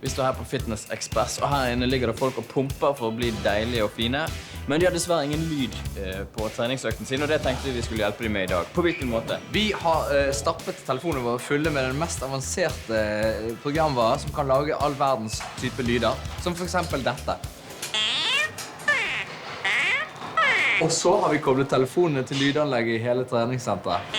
Vi står her på Fitness Express, og her inne ligger det folk og pumper for å bli deilige og fine. Men de har dessverre ingen lyd på treningsøkten sin, og det tenkte vi skulle hjelpe dem med i dag. På hvilken måte? Vi har stappet telefonene våre fulle med den mest avanserte programvare som kan lage all verdens type lyder, som for eksempel dette. Og så har vi koblet telefonene til lydanlegget i hele treningssenteret.